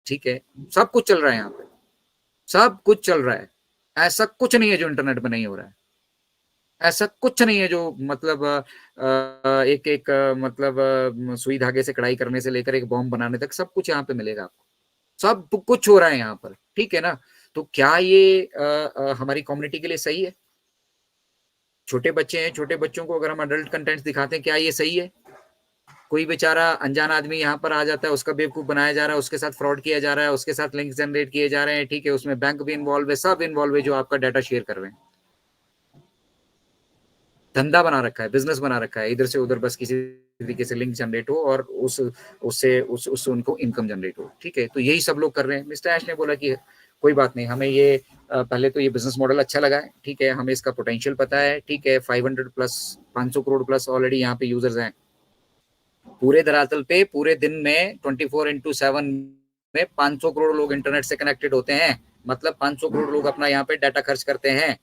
ठीक है, सब कुछ चल रहा है यहाँ पे, सब कुछ चल रहा है। ऐसा कुछ नहीं है जो इंटरनेट पे नहीं हो रहा है। ऐसा कुछ नहीं है जो मतलब एक एक मतलब सुई धागे से कढ़ाई करने से लेकर एक बॉम्ब बनाने तक सब कुछ यहाँ पे मिलेगा आपको। सब कुछ हो रहा है यहाँ पर, ठीक है ना। तो क्या ये हमारी कम्युनिटी के लिए सही है? छोटे बच्चे हैं, छोटे बच्चों को अगर हम अडल्ट कंटेंट्स दिखाते हैं, क्या ये सही है? कोई बेचारा अनजान आदमी यहाँ पर आ जाता है, उसका बेवकूफ बनाया जा रहा है, उसके साथ फ्रॉड किया जा रहा है, उसके साथ लिंक जनरेट किए जा रहे हैं, ठीक है, उसमें बैंक भी इन्वॉल्व है, सब इन्वॉल्व है जो आपका डाटा शेयर कर रहे हैं। धंधा बना रखा है, बिजनेस बना रखा है, इधर से उधर बस किसी तरीके से लिंक जनरेट हो और उससे उनको इनकम जनरेट हो, ठीक है। तो यही सब लोग कर रहे हैं। मिस्टर ऐश ने बोला कि कोई बात नहीं, हमें ये पहले तो ये बिजनेस मॉडल अच्छा लगा है, ठीक है, हमें इसका पोटेंशियल पता है, ठीक है, 500 प्लस 500 करोड़ प्लस ऑलरेडी यहाँ पे यूजर्स हैं पूरे धरातल पे। पूरे दिन में 24/7 में 500 करोड़ लोग इंटरनेट से कनेक्टेड होते हैं, मतलब 500 करोड़ लोग अपना यहाँ पे डाटा खर्च करते हैं।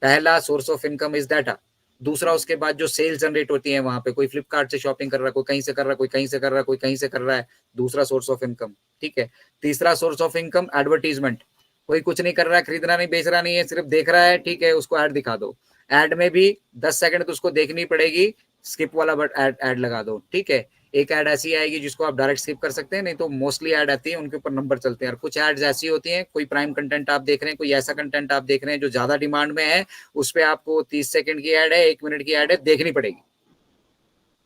पहला source of income is data. दूसरा, उसके बाद जो सेल्स जनरेट होती है वहां पे, कोई फ्लिपकार्ट से शॉपिंग कर रहा है, कोई कहीं से कर रहा है, कोई कहीं से कर रहा है, कोई कहीं से कर रहा है, दूसरा सोर्स ऑफ इनकम, ठीक है। तीसरा सोर्स ऑफ इनकम एडवर्टीजमेंट। कोई कुछ नहीं कर रहा है, खरीदना नहीं, बेच रहा नहीं है, सिर्फ देख रहा है, ठीक है, उसको ऐड दिखा दो। ऐड में भी 10 सेकंड तो उसको देखनी पड़ेगी, स्किप वाला बट ऐड लगा दो, ठीक है। एक ऐड ऐसी आएगी जिसको आप डायरेक्ट स्किप कर सकते हैं, नहीं तो मोस्टली ऐड आती है उनके ऊपर नंबर चलते हैं। और कुछ एड्स ऐसी होती हैं, कोई प्राइम कंटेंट आप देख रहे हैं, कोई ऐसा कंटेंट आप देख रहे हैं जो ज्यादा डिमांड में है, उस पर आपको 30 सेकंड की ऐड है, 1 मिनट की ऐड है, देखनी पड़ेगी,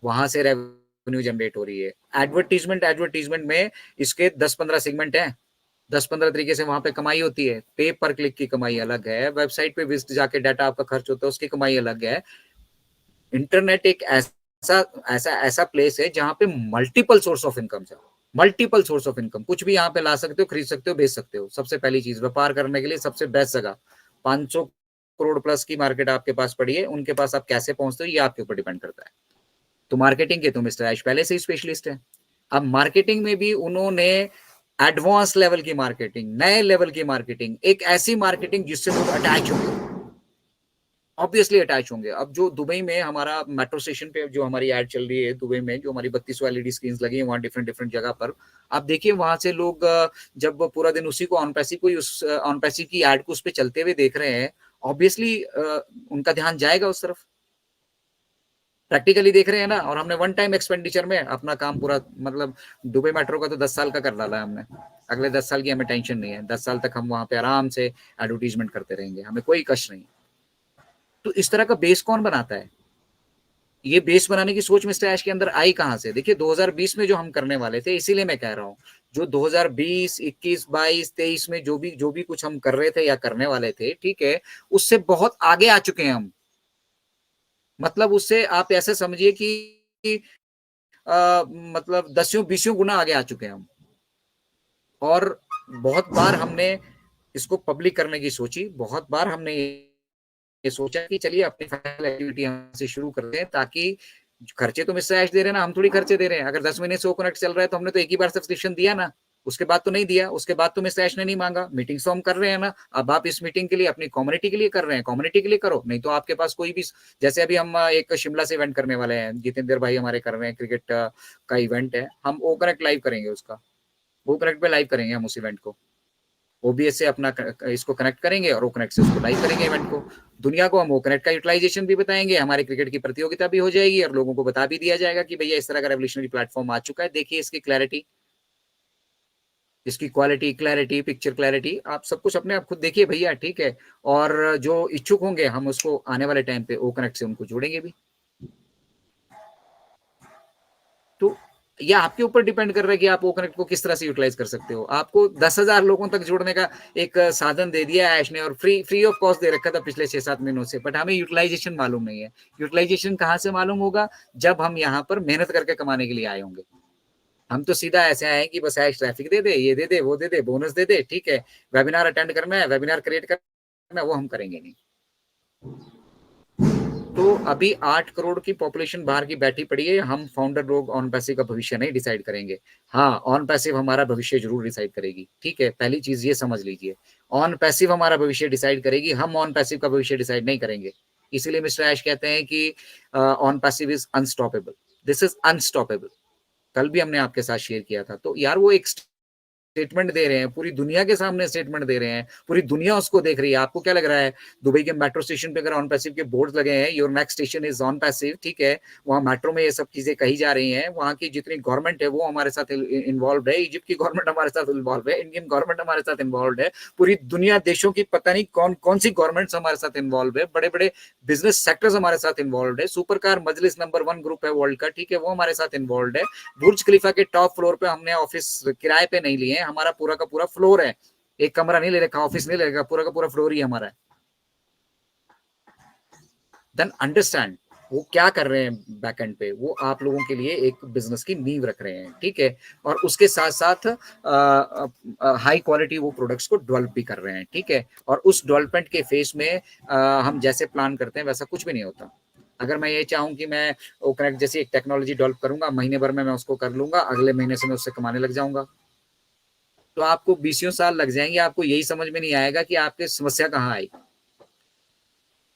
वहां से रेवेन्यू जनरेट हो रही है। एडवर्टीजमेंट में इसके 10-15 सेगमेंट हैं, 10-15 तरीके से वहां पे कमाई होती है। पे पर क्लिक की कमाई अलग है, वेबसाइट पे विजिट जाके डाटा आपका खर्च होता है, उसकी कमाई अलग है। इंटरनेट एक ऐसा ऐसा ऐसा प्लेस है जहां पे मल्टीपल सोर्स ऑफ इनकम है, मल्टीपल सोर्स ऑफ इनकम, कुछ भी यहाँ पे ला सकते हो, खरीद सकते हो, बेच सकते हो। सबसे पहली चीज, व्यापार करने के लिए सबसे बेस्ट जगह। 500 करोड़ प्लस की मार्केट आपके पास पड़ी है, उनके पास आप कैसे पहुंचते हो ये आपके ऊपर डिपेंड करता है। तो मार्केटिंग के तो मिस्टर ऐश पहले से ही स्पेशलिस्ट है। अब मार्केटिंग में भी उन्होंने एडवांस लेवल की मार्केटिंग, नए लेवल की मार्केटिंग, एक ऐसी मार्केटिंग जिससे लोग अटैच होंगे, ऑब्वियसली अटैच होंगे। अब जो दुबई में हमारा मेट्रो स्टेशन पे जो हमारी एड चल रही है, दुबई में जो हमारी 32 एलईडी स्क्रीन लगी है वहां डिफरेंट डिफरेंट जगह पर, आप देखिए वहां से लोग जब पूरा दिन उसी को ऑन पैसी को उस ऑन पैसी की एड को उस पर चलते हुए देख रहे हैं, ऑब्वियसली उनका ध्यान जाएगा उस तरफ। प्रैक्टिकली देख रहे हैं ना। और हमने वन टाइम एक्सपेंडिचर में अपना काम पूरा, मतलब दुबई मेट्रो का तो 10 साल का कर डाला है हमने। अगले 10 साल की हमें टेंशन नहीं है, 10 साल तक हम वहां पे आराम से एडवर्टीजमेंट करते रहेंगे, हमें कोई कष्ट नहीं। तो इस तरह का बेस कौन बनाता है? ये बेस बनाने की सोच मिस्टर ऐश के अंदर आई कहां से? देखिए 2020 में जो हम करने वाले थे, इसीलिए मैं कह रहा हूं, जो 2020, 21, 22, 23 में जो भी कुछ हम कर रहे थे या करने वाले थे, ठीक है, उससे बहुत आगे आ चुके हैं हम। मतलब उससे आप ऐसे समझिए कि मतलब 10 बीसियों गुना आगे आ चुके हैं हम। और बहुत बार हमने इसको पब्लिक करने की सोची, बहुत बार हमने ये सोचा कि चलिए अपनी फाइनल एक्टिविटी हम से शुरू करते हैं, ताकि खर्चे तो मिस्टर ऐश दे रहे हैं ना, हम थोड़ी खर्चे दे रहे हैं। अगर 10 महीने से वो कनेक्ट चल रहा है तो हमने तो एक ही बार सब्सक्रिप्शन दिया ना, उसके बाद तो नहीं दिया, उसके बाद तो मिस्टर ऐश ने नहीं मांगा। मीटिंग्स तो हम कर रहे हैं ना। अब आप इस मीटिंग के लिए अपनी कम्युनिटी के लिए कर रहे हैं, कम्युनिटी के लिए करो, नहीं तो आपके पास कोई भी, जैसे अभी हम एक शिमला से इवेंट करने वाले हैं, जितेंद्र भाई हमारे कर रहे हैं, क्रिकेट का इवेंट है, हम ओ कनेक्ट लाइव करेंगे उसका, वो कनेक्ट पे लाइव करेंगे हम उस इवेंट को। ओबीएस से अपना इसको कनेक्ट करेंगे और वो कनेक्ट से उसको लाइव करेंगे इवेंट को। दुनिया को हम वो कनेक्ट का यूटिलाइजेशन भी बताएंगे, हमारे क्रिकेट की प्रतियोगिता भी हो जाएगी और लोगों को बता भी दिया जाएगा कि भैया इस तरह का रेवोल्यूशनरी प्लेटफॉर्म आ चुका है, देखिए इसकी क्लैरिटी, इसकी क्वालिटी, क्लैरिटी, पिक्चर क्लैरिटी, आप सब कुछ अपने आप खुद देखिए भैया, ठीक है। और जो इच्छुक होंगे हम उसको आने वाले टाइम पे ओ कनेक्ट से उनको जोड़ेंगे भी। तो यह आपके ऊपर डिपेंड कर रहा है कि आप ओ कनेक्ट को किस तरह से यूटिलाइज कर सकते हो। आपको 10,000 लोगों तक जोड़ने का एक साधन दे दिया ऐश ने, और फ्री ऑफ कॉस्ट दे रखा था पिछले 6-7 महीनों से, बट हमें यूटिलाइजेशन मालूम नहीं है। यूटिलाइजेशन कहाँ से मालूम होगा? जब हम यहाँ पर मेहनत करके कमाने के लिए आए होंगे। हम तो सीधा ऐसे आए कि बस ऐश ट्रैफिक दे दे, ये दे दे, वो दे दे, बोनस दे दे, ठीक है, वेबिनार अटेंड करना है, वेबिनार क्रिएट करना है, वो हम करेंगे नहीं। तो अभी 8 करोड़ की पॉपुलेशन बाहर की बैठी पड़ी है, हम फाउंडर लोग ऑन पैसिव का भविष्य नहीं डिसाइड करेंगे। हाँ, ऑन पैसिव हमारा भविष्य जरूर डिसाइड करेगी, ठीक है, पहली चीज ये समझ लीजिए। ऑन पैसिव हमारा भविष्य डिसाइड करेगी, हम ऑन पैसिव का भविष्य डिसाइड नहीं करेंगे। इसीलिए मिस्टर ऐश कहते हैं कि on passive is unstoppable, this is unstoppable. कल भी हमने आपके साथ शेयर किया था। तो यार वो एक स्टेटमेंट दे रहे हैं, पूरी दुनिया के सामने स्टेटमेंट दे रहे हैं, पूरी दुनिया उसको देख रही है। आपको क्या लग रहा है, दुबई के मेट्रो स्टेशन पे अगर ऑन पैसिव के बोर्ड लगे हैं, your next station is on passive, ठीक है, वहां मेट्रो में ये सब चीजें कही जा रही हैं, वहां की जितनी गवर्नमेंट है वो हमारे साथ इन्वॉल्व है, इजिप्ट की गवर्नमेंट हमारे साथ इन्वॉल्व है, इंडियन गवर्नमेंट हमारे साथ इन्वॉल्व है, पूरी दुनिया देशों की पता नहीं कौन कौन सी गवर्नमेंट्स हमारे साथ इन्वॉल्व है, बड़े बड़े बिजनेस सेक्टर्स हमारे साथ इन्वॉल्व है, सुपर कार मजलिस नंबर 1 ग्रुप है वर्ल्ड का, ठीक है, वो हमारे साथ इन्वॉल्व है, बुर्ज खलीफा के टॉप फ्लोर पे हमने ऑफिस किराए पे नहीं लिए, हमारा पूरा का पूरा फ्लोर है, एक कमरा नहीं ले रखा, ऑफिस नहीं ले रखा, पूरा का पूरा फ्लोर ही हमारा है। देन अंडरस्टैंड वो क्या कर रहे हैं बैकएंड पे, वो आप लोगों के लिए एक बिजनेस की नींव रख रहे हैं, ठीक है, और उसके साथ साथ हाई क्वालिटी वो प्रोडक्ट्स को डेवलप भी कर रहे हैं, ठीक है, और उस डेवलपमेंट के फेस में हम जैसे प्लान करते हैं वैसा कुछ भी नहीं होता। अगर मैं ये चाहूँ कि मैं वो कनेक्ट जैसी एक टेक्नोलॉजी डेवलप करूंगा, महीने भर में मैं उसको कर लूंगा, अगले महीने से मैं उससे कमाने लग जाऊंगा, तो आपको 20 साल लग जाएंगे, आपको यही समझ में नहीं आएगा कि आपकी समस्या कहाँ आई।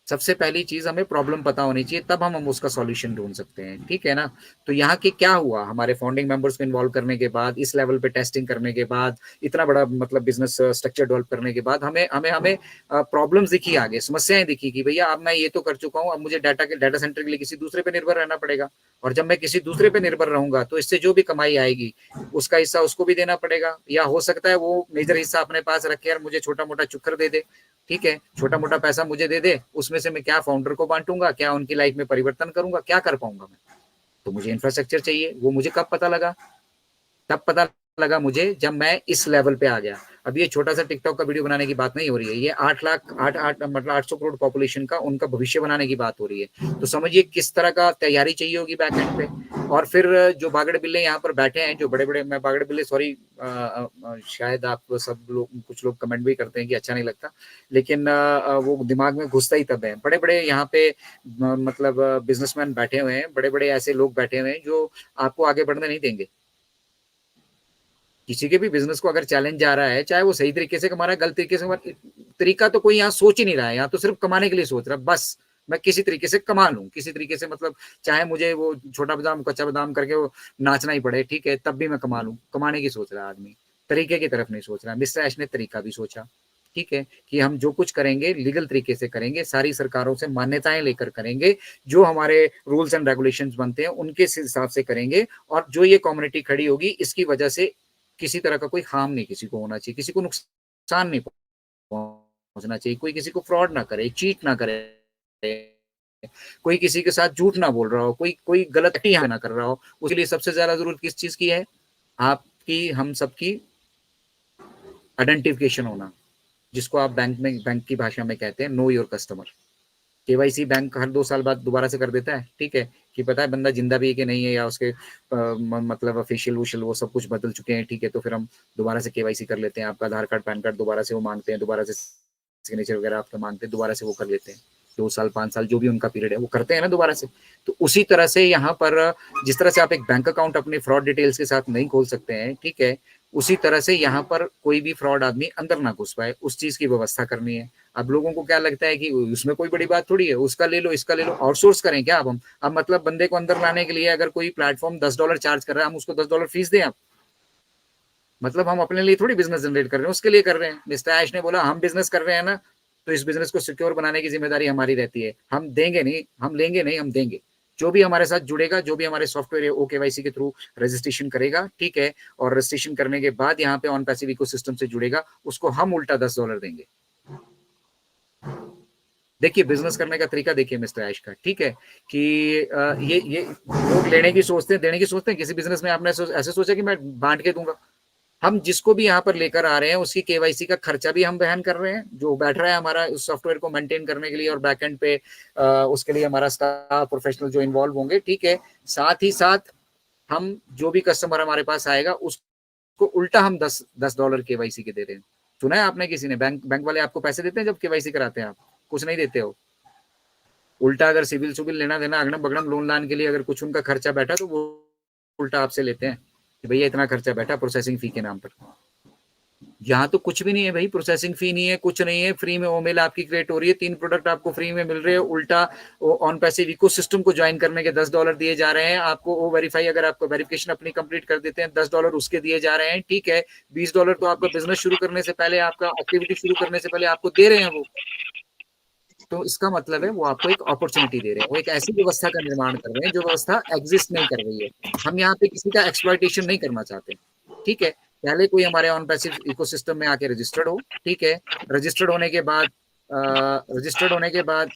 सबसे पहली चीज हमें प्रॉब्लम पता होनी चाहिए, तब हम उसका सॉल्यूशन ढूंढ सकते हैं, ठीक है ना। तो यहाँ के क्या हुआ, हमारे फाउंडिंग मेंबर्स को इन्वॉल्व करने के बाद, इस लेवल पे टेस्टिंग करने के बाद, इतना बड़ा मतलब बिजनेस स्ट्रक्चर डेवलप करने के बाद हमें हमें हमें प्रॉब्लम्स दिखी, आगे समस्याएं दिखी कि भैया अब मैं ये तो कर चुका हूँ, अब मुझे डाटा सेंटर के लिए किसी दूसरे पे निर्भर रहना पड़ेगा, और जब मैं किसी दूसरे पे निर्भर रहूंगा तो इससे जो भी कमाई आएगी उसका हिस्सा उसको भी देना पड़ेगा, या हो सकता है वो मेजर हिस्सा अपने पास रखे और मुझे छोटा मोटा चुक्कर दे दे, ठीक है, छोटा मोटा पैसा मुझे दे दे, उसमें से मैं क्या फाउंडर को बांटूंगा, क्या उनकी लाइफ में परिवर्तन करूंगा, क्या कर पाऊंगा मैं। तो मुझे इंफ्रास्ट्रक्चर चाहिए, वो मुझे कब पता लगा, तब पता लगा मुझे जब मैं इस लेवल पे आ गया। अब ये छोटा सा टिकटॉक का वीडियो बनाने की बात नहीं हो रही है, ये 8 लाख 800 करोड़ पॉपुलेशन का उनका भविष्य बनाने की बात हो रही है। तो समझिए किस तरह का तैयारी चाहिए होगी बैक एंड पे। और फिर जो बागड़ बिल्ले यहाँ पर बैठे हैं, जो बड़े बड़े, मैं बागड़ बिल्ले सॉरी, शायद आप सब लोग, कुछ लोग कमेंट भी करते हैं कि अच्छा नहीं लगता, लेकिन वो दिमाग में घुसता ही तब है। बड़े बड़े यहाँ पे मतलब बिजनेसमैन बैठे हुए हैं, बड़े बड़े ऐसे लोग बैठे हुए हैं जो आपको आगे बढ़ने नहीं देंगे। किसी के भी बिजनेस को अगर चैलेंज आ रहा है, चाहे वो सही तरीके से कमा रहा है, गलत तरीके से, तरीका तो कोई यहाँ सोच ही नहीं रहा है, यहाँ तो सिर्फ कमाने के लिए सोच रहा है, बस मैं किसी तरीके से कमा लूं, किसी तरीके से, मतलब चाहे मुझे वो छोटा बादाम कच्चा बादाम करके वो नाचना ही पड़े, ठीक है, तब भी मैं कमा लूं, कमाने की सोच रहा है आदमी, तरीके की तरफ नहीं सोच रहा। मिस्टर ऐश ने तरीका भी सोचा, ठीक है, कि हम जो कुछ करेंगे लीगल तरीके से करेंगे, सारी सरकारों से मान्यताएं लेकर करेंगे, जो हमारे रूल्स एंड रेगुलेशंस बनते हैं उनके हिसाब से करेंगे, और जो ये कम्युनिटी खड़ी होगी इसकी वजह से किसी तरह का कोई हार्म नहीं किसी को होना चाहिए, किसी को नुकसान नहीं पहुंचना चाहिए, कोई किसी को फ्रॉड ना करे, चीट ना करे, कोई किसी के साथ झूठ ना बोल रहा हो, कोई कोई गलत ना कर रहा हो। उसके लिए सबसे ज्यादा जरूरत किस चीज की है, आपकी, हम सबकी आइडेंटिफिकेशन होना, जिसको आप बैंक की भाषा में कहते हैं know your customer. KYC bank हर 2 साल बाद दोबारा से कर देता है, ठीक है, कि पता है बंदा जिंदा भी है कि नहीं है, या उसके मतलब ऑफिशियल वुशल वो सब कुछ बदल चुके हैं, ठीक है, तो फिर हम दोबारा से केवाईसी कर लेते हैं, आपका आधार कार्ड पैन कार्ड दोबारा से वो मांगते हैं, दोबारा से सिग्नेचर वगैरह आपका मांगते हैं, दोबारा से वो कर लेते हैं, 2 साल 5 साल जो भी उनका पीरियड है वो करते हैं ना दोबारा से। तो उसी तरह से यहाँ पर जिस तरह से आप एक बैंक अकाउंट अपने फ्रॉड डिटेल्स के साथ नहीं खोल सकते हैं, ठीक है, उसी तरह से यहाँ पर कोई भी फ्रॉड आदमी अंदर ना घुस पाए, उस चीज की व्यवस्था करनी है। अब लोगों को क्या लगता है कि उसमें कोई बड़ी बात थोड़ी है, उसका ले लो इसका ले लो, आउटसोर्स करें क्या अब हम। अब मतलब बंदे को अंदर लाने के लिए अगर कोई प्लेटफॉर्म $10 चार्ज कर रहा है, हम उसको $10 फीस दें। आप मतलब हम अपने लिए थोड़ी बिजनेस जनरेट कर रहे हैं, उसके लिए कर रहे हैं। मिस्टर ऐश ने बोला हम बिजनेस कर रहे हैं ना, तो इस बिजनेस को सिक्योर बनाने की जिम्मेदारी हमारी रहती है, हम देंगे नहीं, हम लेंगे नहीं, हम देंगे। जो भी हमारे साथ जुड़ेगा, जो भी हमारे सॉफ्टवेयर OKYC के थ्रू रजिस्ट्रेशन करेगा, ठीक है, और रजिस्ट्रेशन करने के बाद यहाँ पे ऑन पैसिव इकोसिस्टम से जुड़ेगा, उसको हम उल्टा $10 देंगे। देखिए बिजनेस करने का तरीका देखिए मिस्टर ऐश का, ठीक है, कि ये लोग लेने की सोचते हैं, देने की सोचते हैं। किसी बिजनेस में आपने ऐसे सोचा कि मैं बांट के दूंगा। हम जिसको भी यहाँ पर लेकर आ रहे हैं उसकी केवाईसी का खर्चा भी हम वहन कर रहे हैं, जो बैठ रहा है हमारा उस सॉफ्टवेयर को मेंटेन करने के लिए, और बैकएंड पे उसके लिए हमारा स्टाफ प्रोफेशनल जो इन्वॉल्व होंगे, ठीक है। साथ ही साथ हम जो भी कस्टमर हमारे पास आएगा उसको उल्टा हम $10 केवाईसी के दे रहे हैं। सुना है आपने किसी ने, बैंक वाले आपको पैसे देते हैं जब केवाईसी कराते हैं? आप कुछ नहीं देते हो। उल्टा अगर सिविल सुविल लेना देना अगड़म बगड़म लोन लान के लिए अगर कुछ उनका खर्चा बैठा तो वो उल्टा आपसे लेते हैं कि भैया इतना खर्चा बैठा प्रोसेसिंग फी के नाम पर। यहाँ तो कुछ भी नहीं है भाई, प्रोसेसिंग फी नहीं है, कुछ नहीं है, फ्री में ओमेल आपकी क्रिएट हो रही है, 3 प्रोडक्ट आपको फ्री में मिल रहे हैं, उल्टा ऑन पैसिव इकोसिस्टम को ज्वाइन करने के $10 दिए जा रहे हैं आपको, वो वेरीफाई अगर आपको वेरिफिकेशन अपनी कंप्लीट कर देते हैं $10 उसके दिए जा रहे हैं, ठीक है। $20 तो आपका बिजनेस शुरू करने से पहले, आपका एक्टिविटी शुरू करने से पहले आपको दे रहे हैं वो। तो इसका मतलब है वो आपको एक अपॉर्चुनिटी दे रहे हैं, वो एक ऐसी व्यवस्था का निर्माण कर रहे हैं जो व्यवस्था एग्जिस्ट नहीं कर रही है। हम यहाँ पे किसी का एक्सप्लॉइटेशन नहीं करना चाहते, ठीक है। पहले कोई हमारे ऑन पैसिव इकोसिस्टम में आके रजिस्टर्ड हो, ठीक है। रजिस्टर्ड होने के बाद